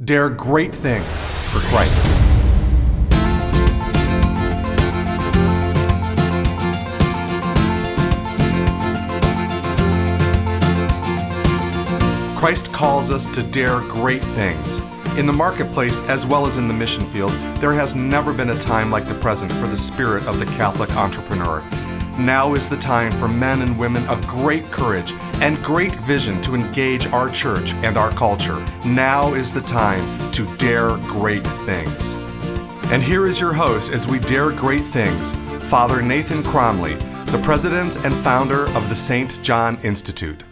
Dare great things for Christ. Christ calls us to dare great things. In the marketplace, as well as in the mission field, there has never been a time like the present for the spirit of the Catholic entrepreneur. Now is the time for men and women of great courage and great vision to engage our church and our culture. Now is the time to dare great things. And here is your host as we dare great things, Father Nathan Cromley, the president and founder of the St. John Institute.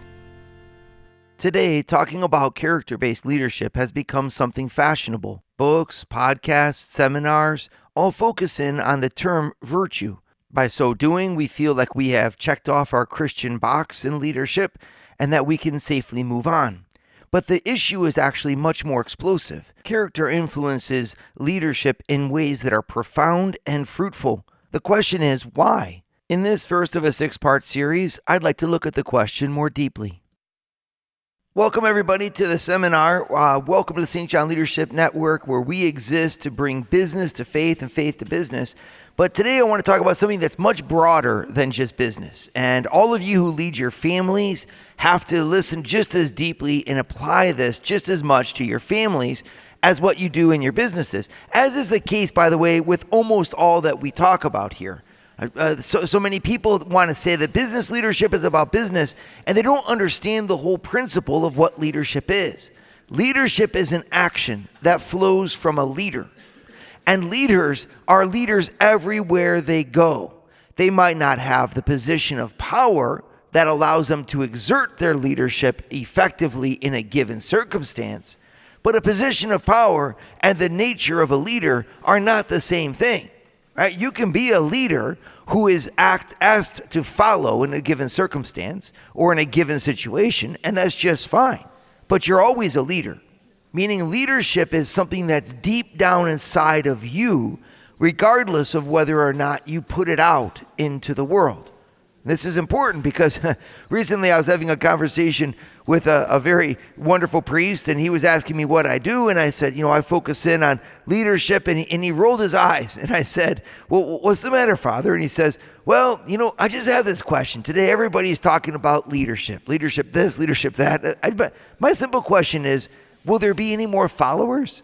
Today, talking about character-based leadership has become something fashionable. Books, podcasts, seminars, all focus in on the term virtue. By so doing, we feel like we have checked off our Christian box in leadership and that we can safely move on. But the issue is actually much more explosive. Character influences leadership in ways that are profound and fruitful. The question is, why? In this first of a 6-part series, I'd like to look at the question more deeply. Welcome, everybody, to the seminar. Welcome to the St. John Leadership Network, where we exist to bring business to faith and faith to business. But today I want to talk about something that's much broader than just business. And all of you who lead your families have to listen just as deeply and apply this just as much to your families as what you do in your businesses, as is the case, by the way, with almost all that we talk about here. So many people want to say that business leadership is about business, and they don't understand the whole principle of what leadership is. Leadership is an action that flows from a leader. And leaders are leaders everywhere they go. They might not have the position of power that allows them to exert their leadership effectively in a given circumstance, but a position of power and the nature of a leader are not the same thing. Right? You can be a leader who is asked to follow in a given circumstance or in a given situation, and that's just fine. But you're always a leader, meaning leadership is something that's deep down inside of you, regardless of whether or not you put it out into the world. This is important because recently I was having a conversation with a very wonderful priest, and he was asking me what I do, and I said, I focus in on leadership, and he rolled his eyes, and I said, well, what's the matter, Father? And he says, well, I just have this question. Today everybody's talking about leadership this, leadership that. My simple question is, will there be any more followers?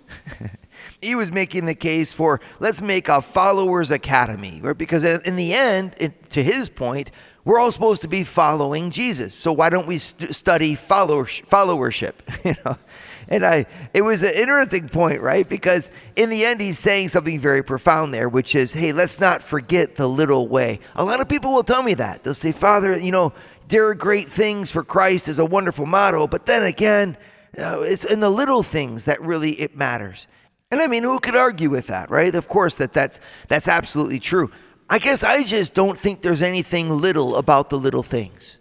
He was making the case for, let's make a followers academy, right? Because in the end, to his point, we're all supposed to be following Jesus. So why don't we study followership? And it was an interesting point, right? Because in the end, he's saying something very profound there, which is, hey, let's not forget the little way. A lot of people will tell me that. They'll say, Father, dare great things for Christ is a wonderful motto. But then again, it's in the little things that really it matters. And I mean, who could argue with that, right? Of course, that's absolutely true. I guess I just don't think there's anything little about the little things.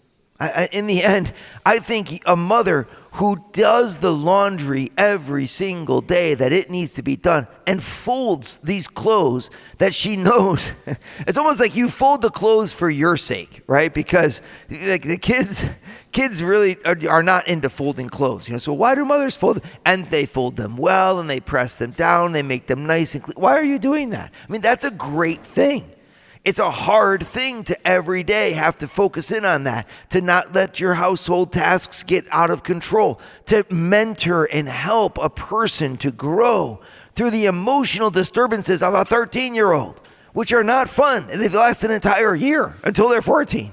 In the end, I think a mother who does the laundry every single day that it needs to be done and folds these clothes that she knows, it's almost like you fold the clothes for your sake, right? Because like the kids really are not into folding clothes. So why do mothers fold? And they fold them well, and they press them down, they make them nice and clean. Why are you doing that? I mean, that's a great thing. It's a hard thing to every day have to focus in on that, to not let your household tasks get out of control, to mentor and help a person to grow through the emotional disturbances of a 13-year-old, which are not fun. And they last an entire year until they're 14.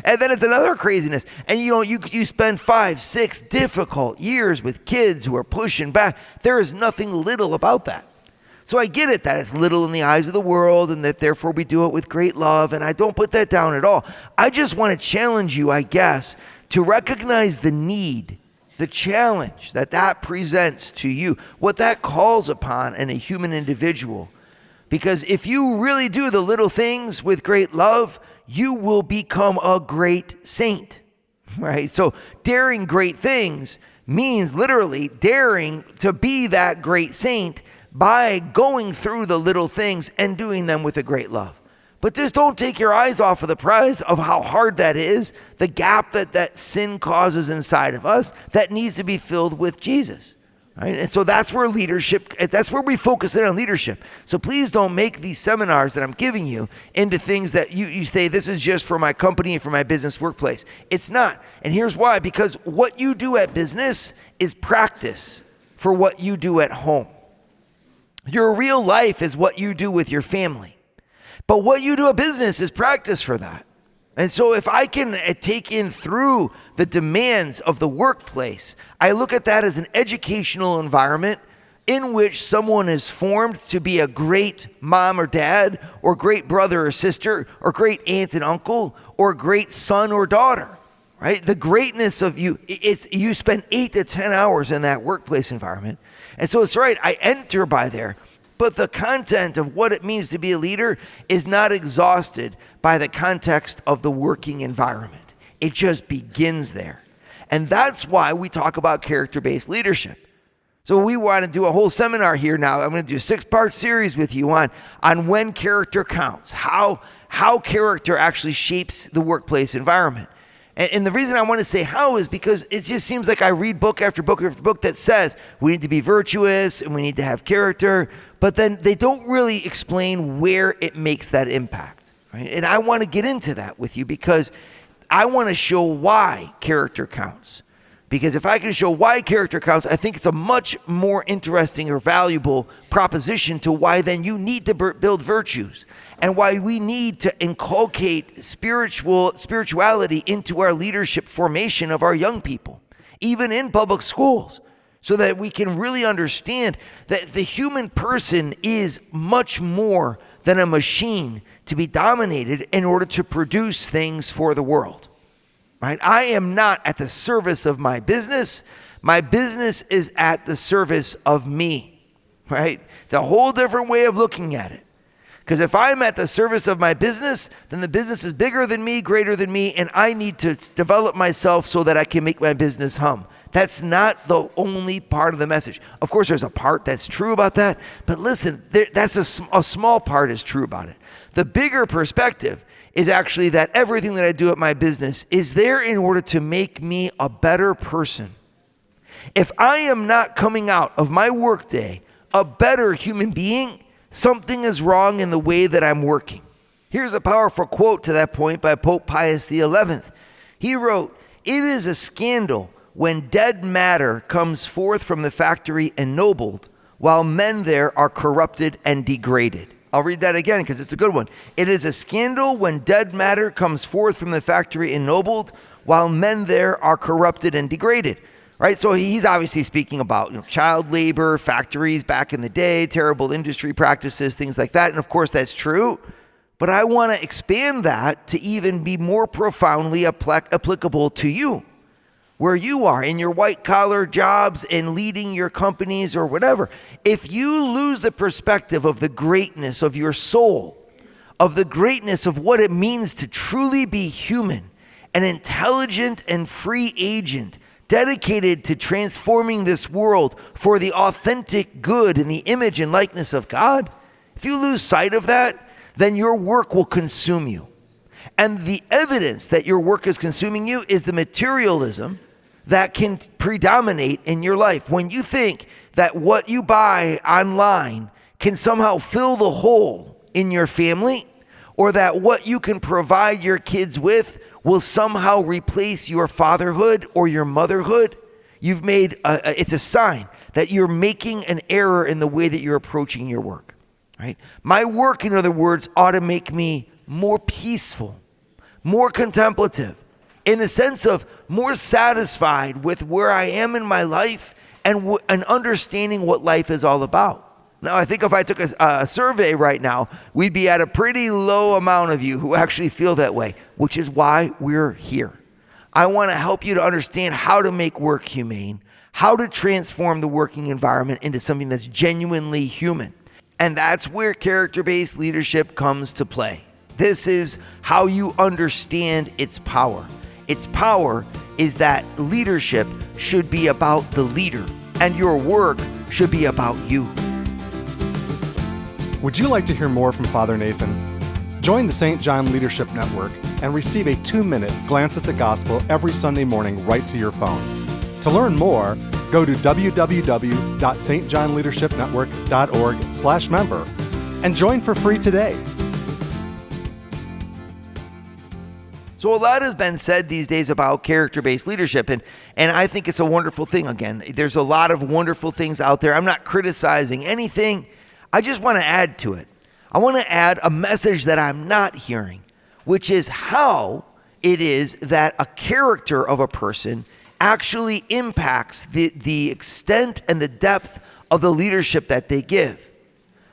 And then it's another craziness. And you spend 5, 6 difficult years with kids who are pushing back. There is nothing little about that. So I get it that it's little in the eyes of the world and that therefore we do it with great love, and I don't put that down at all. I just want to challenge you, I guess, to recognize the need, the challenge that presents to you, what that calls upon in a human individual. Because if you really do the little things with great love, you will become a great saint, right? So daring great things means literally daring to be that great saint by going through the little things and doing them with a great love. But just don't take your eyes off of the prize of how hard that is, the gap that sin causes inside of us that needs to be filled with Jesus. Right? And so that's where we focus in on leadership. So please don't make these seminars that I'm giving you into things that you say, this is just for my company and for my business workplace. It's not. And here's why. Because what you do at business is practice for what you do at home. Your real life is what you do with your family. But what you do at business is practice for that. And so if I can take in through the demands of the workplace, I look at that as an educational environment in which someone is formed to be a great mom or dad, or great brother or sister, or great aunt and uncle, or great son or daughter, right? The greatness of you, you spend 8 to 10 hours in that workplace environment. And so it's right, I enter by there. But the content of what it means to be a leader is not exhausted by the context of the working environment. It just begins there. And that's why we talk about character-based leadership. So we want to do a whole seminar here now. I'm going to do a 6-part series with you on when character counts, how character actually shapes the workplace environment. And the reason I want to say how is because it just seems like I read book after book after book that says we need to be virtuous and we need to have character, but then they don't really explain where it makes that impact, right? And I want to get into that with you because I want to show why character counts. Because if I can show why character counts, I think it's a much more interesting or valuable proposition to why then you need to build virtues and why we need to inculcate spirituality into our leadership formation of our young people, even in public schools, so that we can really understand that the human person is much more than a machine to be dominated in order to produce things for the world. Right? I am not at the service of my business. My business is at the service of me, right? The whole different way of looking at it. Because if I'm at the service of my business, then the business is bigger than me, greater than me, and I need to develop myself so that I can make my business hum. That's not the only part of the message. Of course, there's a part that's true about that, but listen, that's a small part is true about it. The bigger perspective is actually that everything that I do at my business is there in order to make me a better person. If I am not coming out of my workday a better human being, something is wrong in the way that I'm working. Here's a powerful quote to that point by Pope Pius XI. He wrote, "It is a scandal when dead matter comes forth from the factory ennobled, while men there are corrupted and degraded." I'll read that again because it's a good one. "It is a scandal when dead matter comes forth from the factory ennobled, while men there are corrupted and degraded." Right? So he's obviously speaking about child labor, factories back in the day, terrible industry practices, things like that. And of course, that's true. But I want to expand that to even be more profoundly applicable to you, where you are in your white-collar jobs and leading your companies or whatever. If you lose the perspective of the greatness of your soul, of the greatness of what it means to truly be human, an intelligent and free agent dedicated to transforming this world for the authentic good in the image and likeness of God, if you lose sight of that, then your work will consume you. And the evidence that your work is consuming you is the materialism that can predominate in your life. When you think that what you buy online can somehow fill the hole in your family, or that what you can provide your kids with will somehow replace your fatherhood or your motherhood, you've made it's a sign that you're making an error in the way that you're approaching your work, right? My work, in other words, ought to make me more peaceful, more contemplative, in the sense of more satisfied with where I am in my life and understanding what life is all about. Now, I think if I took a survey right now, we'd be at a pretty low amount of you who actually feel that way, which is why we're here. I want to help you to understand how to make work humane, how to transform the working environment into something that's genuinely human. And that's where character-based leadership comes to play. This is how you understand its power. Its power is that leadership should be about the leader, and your work should be about you. Would you like to hear more from Father Nathan? Join the St. John Leadership Network and receive a 2-minute glance at the gospel every Sunday morning right to your phone. To learn more, go to www.stjohnleadershipnetwork.org/member and join for free today. So a lot has been said these days about character-based leadership, and I think it's a wonderful thing. Again, there's a lot of wonderful things out there. I'm not criticizing anything. I just want to add to it. I want to add a message that I'm not hearing, which is how it is that a character of a person actually impacts the extent and the depth of the leadership that they give.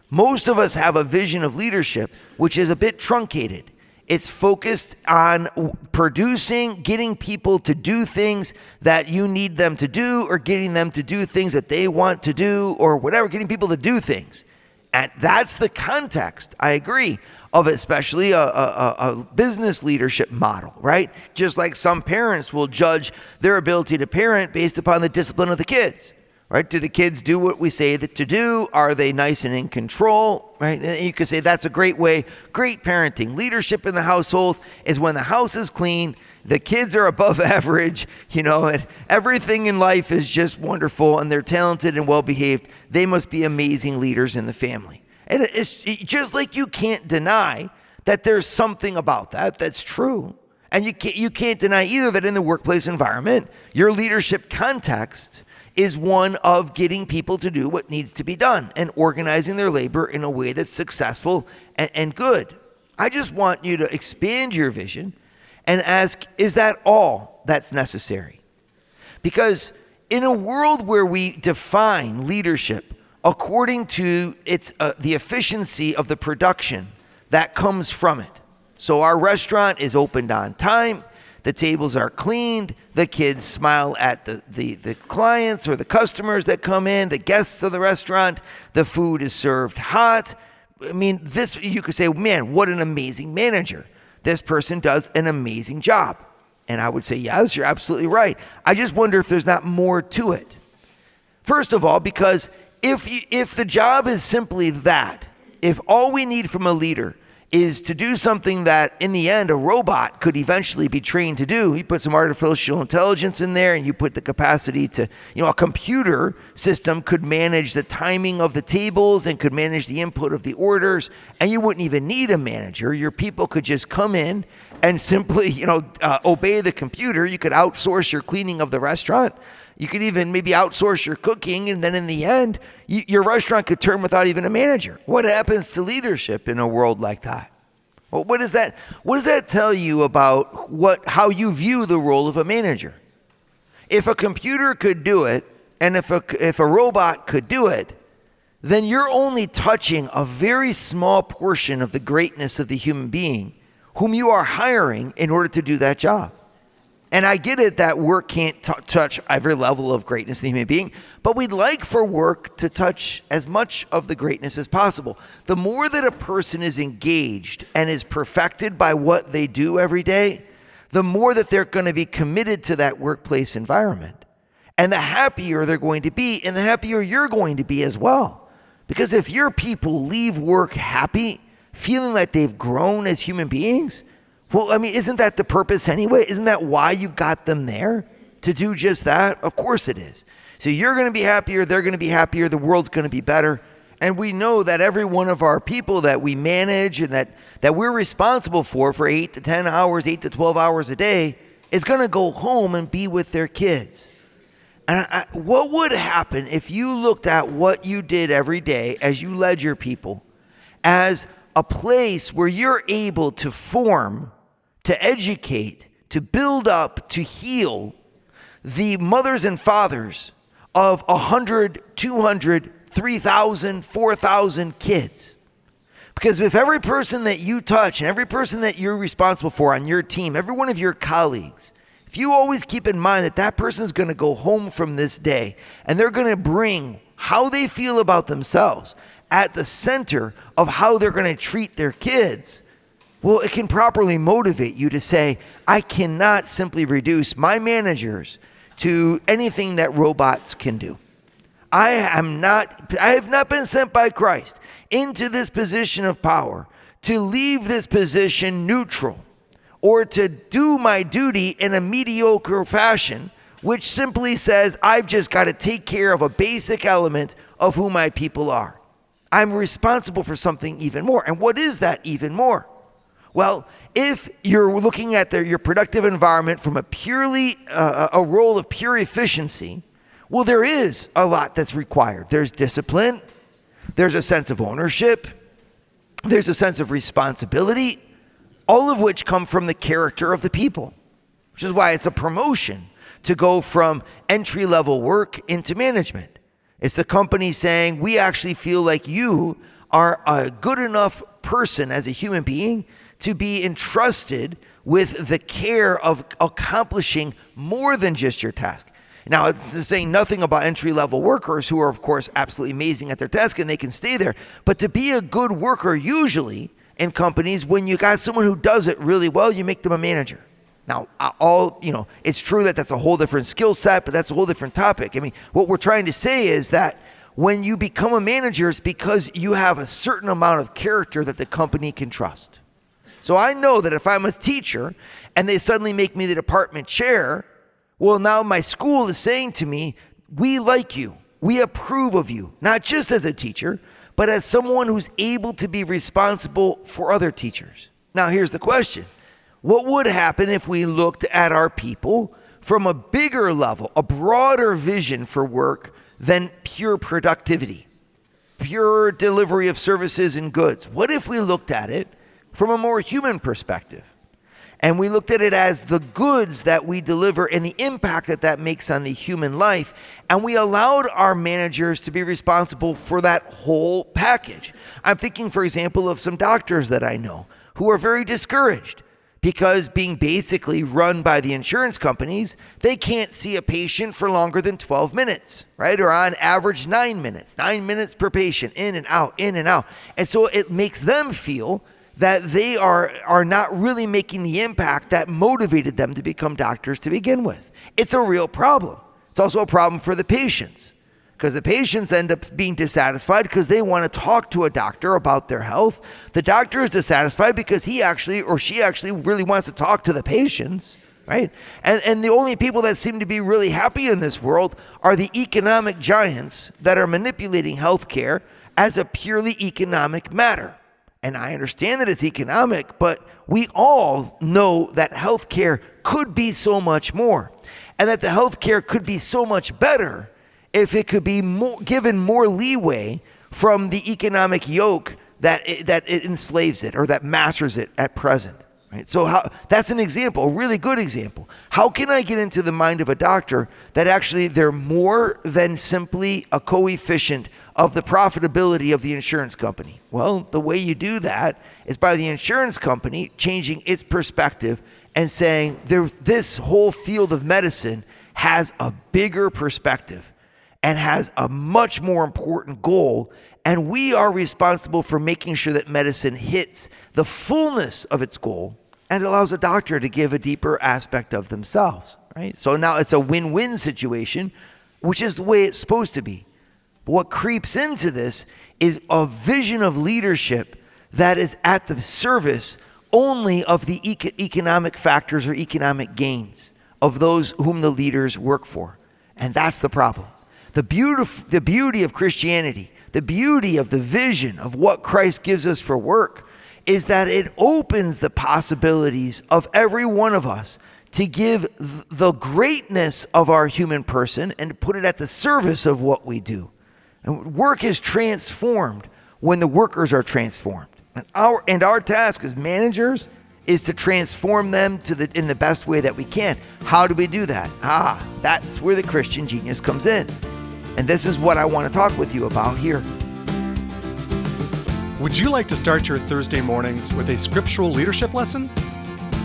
Most of us have a vision of leadership which is a bit truncated. It's focused on producing, getting people to do things that you need them to do, or getting them to do things that they want to do, or whatever, getting people to do things. And that's the context, I agree, of especially a business leadership model, right? Just like some parents will judge their ability to parent based upon the discipline of the kids, right? Do the kids do what we say that to do? Are they nice and in control, right? And you could say that's a great way, great parenting. Leadership in the household is when the house is clean, the kids are above average, and everything in life is just wonderful, and they're talented and well-behaved. They must be amazing leaders in the family. And it's just like you can't deny that there's something about that that's true. And you can't deny either that in the workplace environment, your leadership context is one of getting people to do what needs to be done and organizing their labor in a way that's successful and good. I just want you to expand your vision and ask, is that all that's necessary? Because in a world where we define leadership according to the efficiency of the production that comes from it. So our restaurant is opened on time, the tables are cleaned, the kids smile at the clients or the customers that come in, the guests of the restaurant, the food is served hot. I mean, this, you could say, man, what an amazing manager. This person does an amazing job. And I would say, yes, you're absolutely right. I just wonder if there's not more to it. First of all, because if the job is simply that, if all we need from a leader is to do something that in the end a robot could eventually be trained to do, you put some artificial intelligence in there and you put the capacity to, a computer system could manage the timing of the tables and could manage the input of the orders, and you wouldn't even need a manager. Your people could just come in and simply, obey the computer. You could outsource your cleaning of the restaurant. You could even maybe outsource your cooking, and then in the end, your restaurant could turn without even a manager. What happens to leadership in a world like that? Well, what does that tell you about how you view the role of a manager? If a computer could do it, and if a robot could do it, then you're only touching a very small portion of the greatness of the human being whom you are hiring in order to do that job. And I get it that work can't touch every level of greatness in the human being, but we'd like for work to touch as much of the greatness as possible. The more that a person is engaged and is perfected by what they do every day, the more that they're going to be committed to that workplace environment. And the happier they're going to be, and the happier you're going to be as well. Because if your people leave work happy, feeling like they've grown as human beings, well, I mean, isn't that the purpose anyway? Isn't that why you got them there? To do just that? Of course it is. So you're going to be happier, they're going to be happier, the world's going to be better. And we know that every one of our people that we manage and that we're responsible for 8 to 10 hours, 8 to 12 hours a day, is going to go home and be with their kids. And what would happen if you looked at what you did every day as you led your people as a place where you're able to form, to educate, to build up, to heal the mothers and fathers of 100, 200, 3,000, 4,000 kids? Because if every person that you touch and every person that you're responsible for on your team, every one of your colleagues, if you always keep in mind that person's going to go home from this day and they're going to bring how they feel about themselves at the center of how they're going to treat their kids, well, it can properly motivate you to say, I cannot simply reduce my managers to anything that robots can do. I have not been sent by Christ into this position of power to leave this position neutral or to do my duty in a mediocre fashion which simply says I've just got to take care of a basic element of who my people are. I'm responsible for something even more. And what is that even more? Well, if you're looking at your productive environment from a purely a role of pure efficiency, well, there is a lot that's required. There's discipline, there's a sense of ownership, there's a sense of responsibility, all of which come from the character of the people, which is why it's a promotion to go from entry-level work into management. It's the company saying, we actually feel like you are a good enough person as a human being to be entrusted with the care of accomplishing more than just your task. Now, it's saying nothing about entry-level workers who are, of course, absolutely amazing at their task and they can stay there. But to be a good worker, usually in companies, when you got someone who does it really well, you make them a manager. Now, it's true that that's a whole different skill set, but that's a whole different topic. I mean, what we're trying to say is that when you become a manager, it's because you have a certain amount of character that the company can trust. So I know that if I'm a teacher and they suddenly make me the department chair, well, now my school is saying to me, we like you, we approve of you, not just as a teacher, but as someone who's able to be responsible for other teachers. Now, here's the question. What would happen if we looked at our people from a bigger level, a broader vision for work than pure productivity, pure delivery of services and goods? What if we looked at it from a more human perspective? And we looked at it as the goods that we deliver and the impact that that makes on the human life. And we allowed our managers to be responsible for that whole package. I'm thinking, for example, of some doctors that I know who are very discouraged because being basically run by the insurance companies, they can't see a patient for longer than 12 minutes, right? Or on average 9 minutes per patient, in and out, in and out. And so it makes them feel that they are not really making the impact that motivated them to become doctors to begin with. It's a real problem. It's also a problem for the patients, because the patients end up being dissatisfied because they want to talk to a doctor about their health. The doctor is dissatisfied because he actually or she actually really wants to talk to the patients, right? And the only people that seem to be really happy in this world are the economic giants that are manipulating healthcare as a purely economic matter. And I understand that it's economic, but we all know that healthcare could be so much more, and that the healthcare could be so much better if it could be given more leeway from the economic yoke that it enslaves it or that masters it at present. Right? So that's an example, a really good example. How can I get into the mind of a doctor that actually they're more than simply a coefficient of the profitability of the insurance company? Well, the way you do that is by the insurance company changing its perspective and saying this whole field of medicine has a bigger perspective and has a much more important goal, and we are responsible for making sure that medicine hits the fullness of its goal and allows a doctor to give a deeper aspect of themselves, right? So now it's a win-win situation, which is the way it's supposed to be. But what creeps into this is a vision of leadership that is at the service only of the economic factors or economic gains of those whom the leaders work for. And that's the problem. The beauty of Christianity, the beauty of the vision of what Christ gives us for work is that it opens the possibilities of every one of us to give the greatness of our human person and to put it at the service of what we do. And work is transformed when the workers are transformed. And our task as managers is to transform them in the best way that we can. How do we do that? That's where the Christian genius comes in. And this is what I want to talk with you about here. Would you like to start your Thursday mornings with a scriptural leadership lesson?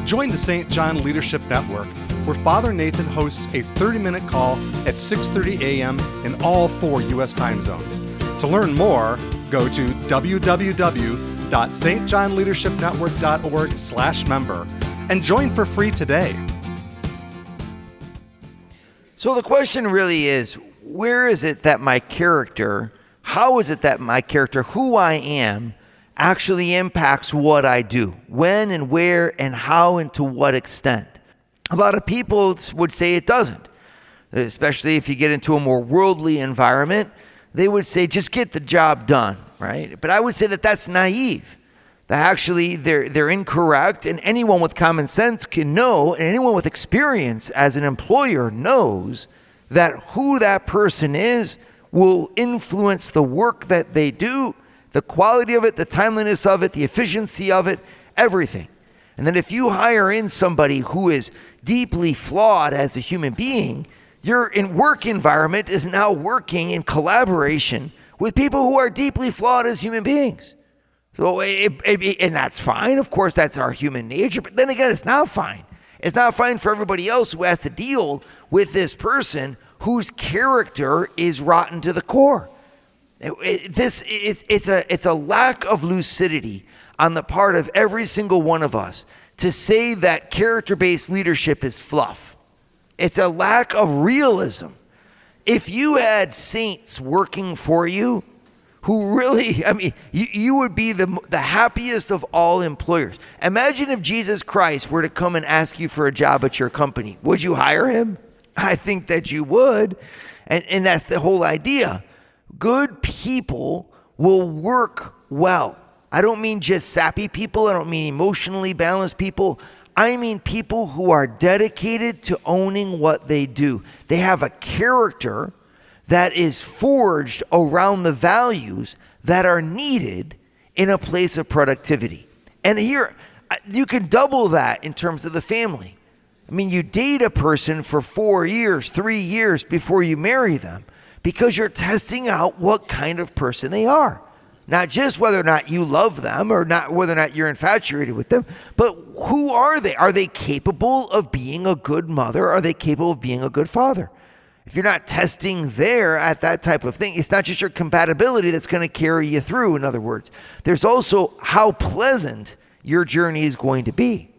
Join the St. John Leadership Network, where Father Nathan hosts a 30-minute call at 6:30 a.m. in all 4 U.S. time zones. To learn more, go to www.stjohnleadershipnetwork.org/member and join for free today. So the question really is, where is it that my character, how is it that my character, who I am, actually impacts what I do? When and where and how and to what extent? A lot of people would say it doesn't. especially if you get into a more worldly environment, they would say, just get the job done, right? But I would say that that's naive. That actually they're incorrect, and anyone with common sense can know, and anyone with experience as an employer knows that who that person is will influence the work that they do, the quality of it, the timeliness of it, the efficiency of it, everything. And then if you hire in somebody who is deeply flawed as a human being, your work environment is now working in collaboration with people who are deeply flawed as human beings. So, and that's fine. Of course, that's our human nature. But then again, it's not fine. It's not fine for everybody else who has to deal with this person whose character is rotten to the core. It's a lack of lucidity on the part of every single one of us to say that character-based leadership is fluff. It's a lack of realism. If you had saints working for you, who really, you would be the happiest of all employers. Imagine if Jesus Christ were to come and ask you for a job at your company. Would you hire him? I think that you would. And that's the whole idea. Good people will work well. I don't mean just sappy people. I don't mean emotionally balanced people. I mean people who are dedicated to owning what they do. They have a character that is forged around the values that are needed in a place of productivity. And here, you can double that in terms of the family. I mean, you date a person for 4 years, 3 years before you marry them because you're testing out what kind of person they are. Not just whether or not you love them or not whether or not you're infatuated with them, but who are they? Are they capable of being a good mother? Are they capable of being a good father? If you're not testing there at that type of thing, it's not just your compatibility that's going to carry you through. In other words, there's also how pleasant your journey is going to be.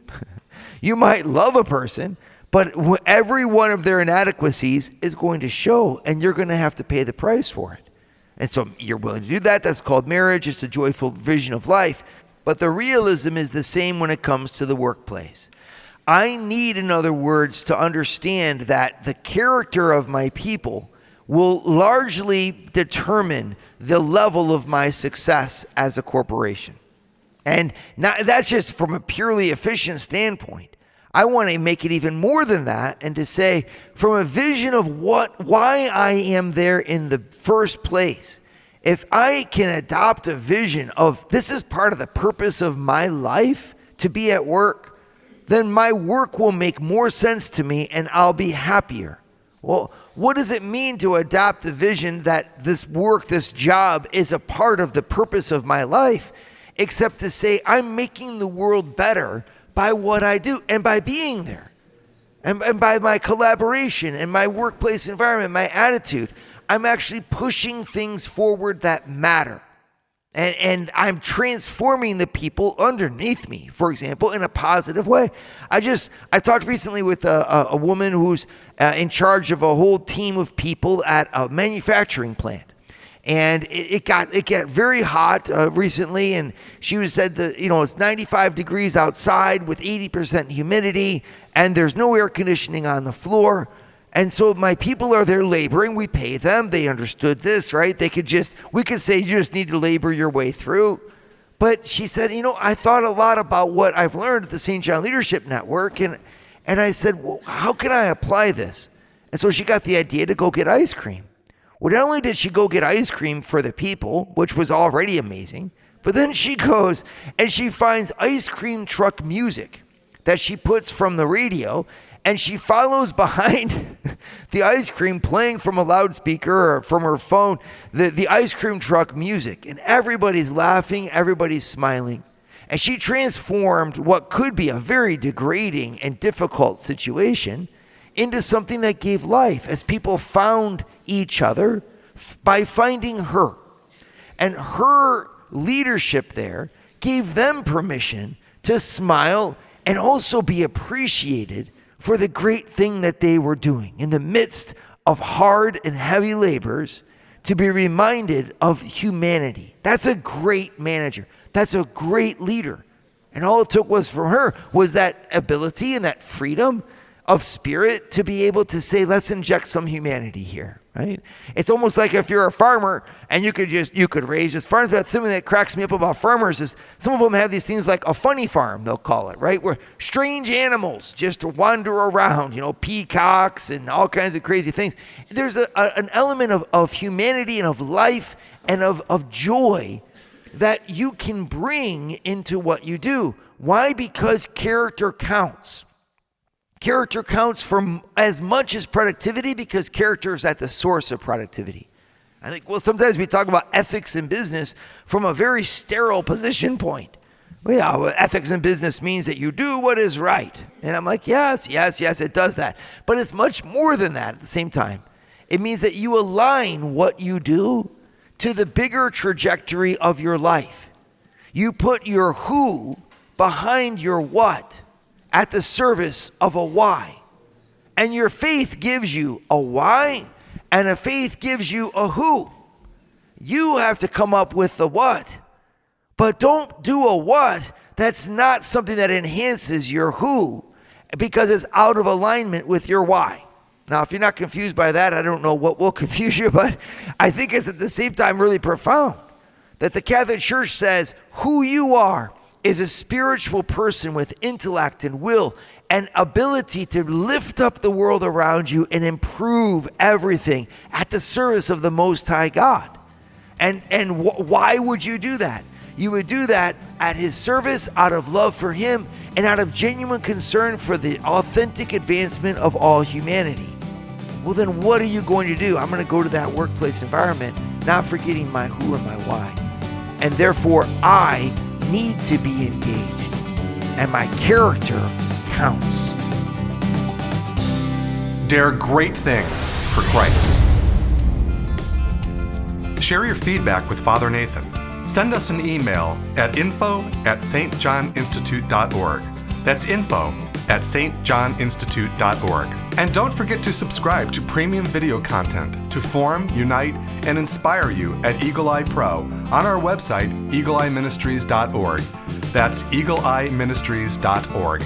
You might love a person, but every one of their inadequacies is going to show, and you're going to have to pay the price for it. And so you're willing to do that. That's called marriage. It's a joyful vision of life. But the realism is the same when it comes to the workplace. I need, in other words, to understand that the character of my people will largely determine the level of my success as a corporation. And that's just from a purely efficient standpoint. I want to make it even more than that and to say, from a vision of why I am there in the first place, if I can adopt a vision of this is part of the purpose of my life to be at work, then my work will make more sense to me and I'll be happier. Well, what does it mean to adopt the vision that this work, this job is a part of the purpose of my life, except to say I'm making the world better by what I do and by being there and by my collaboration and my workplace environment, my attitude. I'm actually pushing things forward that matter. And I'm transforming the people underneath me, for example, in a positive way. I talked recently with a woman who's in charge of a whole team of people at a manufacturing plant. And it got very hot recently, and she said that it's 95 degrees outside with 80% humidity, and there's no air conditioning on the floor. And so my people are there laboring. We pay them. They understood this, right? We could say you just need to labor your way through. But she said, I thought a lot about what I've learned at the St. John Leadership Network. And I said, well, how can I apply this? And so she got the idea to go get ice cream. Well, not only did she go get ice cream for the people, which was already amazing, but then she goes and she finds ice cream truck music that she puts from the radio. And she follows behind the ice cream playing from a loudspeaker or from her phone, the ice cream truck music. And everybody's laughing, everybody's smiling. And she transformed what could be a very degrading and difficult situation into something that gave life as people found each other by finding her. And her leadership there gave them permission to smile and also be appreciated for the great thing that they were doing in the midst of hard and heavy labors, to be reminded of humanity. That's a great manager. That's a great leader. And all it took was from her was that ability and that freedom of spirit to be able to say, let's inject some humanity here, right? It's almost like if you're a farmer and you could raise this farm. But something that cracks me up about farmers is some of them have these things like a funny farm, they'll call it, right? Where strange animals just wander around, peacocks and all kinds of crazy things. There's an element of humanity and of life and of joy that you can bring into what you do. Why? Because character counts. Character counts for as much as productivity because character is at the source of productivity. I think, sometimes we talk about ethics in business from a very sterile position point. Well, ethics in business means that you do what is right. And I'm like, yes, it does that. But it's much more than that at the same time. It means that you align what you do to the bigger trajectory of your life. You put your who behind your what at the service of a why. And your faith gives you a why, and a faith gives you a who. You have to come up with the what, but don't do a what that's not something that enhances your who because it's out of alignment with your why. Now, if you're not confused by that, I don't know what will confuse you, but I think it's at the same time really profound that the Catholic Church says who you are is a spiritual person with intellect and will and ability to lift up the world around you and improve everything at the service of the Most High God. And why would you do that? You would do that at his service, out of love for him, and out of genuine concern for the authentic advancement of all humanity. Well, then what are you going to do? I'm going to go to that workplace environment, not forgetting my who and my why. And therefore, I need to be engaged, and my character counts. Dare great things for Christ. Share your feedback with Father Nathan. Send us an email at info@stjohninstitute.org. That's info@stjohninstitute.org. And don't forget to subscribe to premium video content to form, unite, and inspire you at Eagle Eye Pro on our website, eagleeyeministries.org. That's eagleeyeministries.org.